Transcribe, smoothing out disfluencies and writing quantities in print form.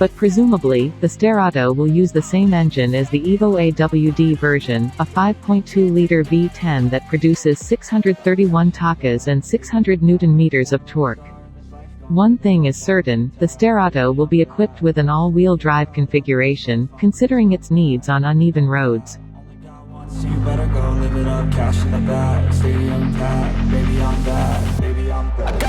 but presumably, the Sterrato will use the same engine as the Evo AWD version, a 5.2-liter V10 that produces 631 takas and 600 Nm of torque. One thing is certain, the Sterrato will be equipped with an all-wheel drive configuration, considering its needs on uneven roads. So you better go live it up, cash in the bag, stadium packed, baby I'm back, baby I'm back.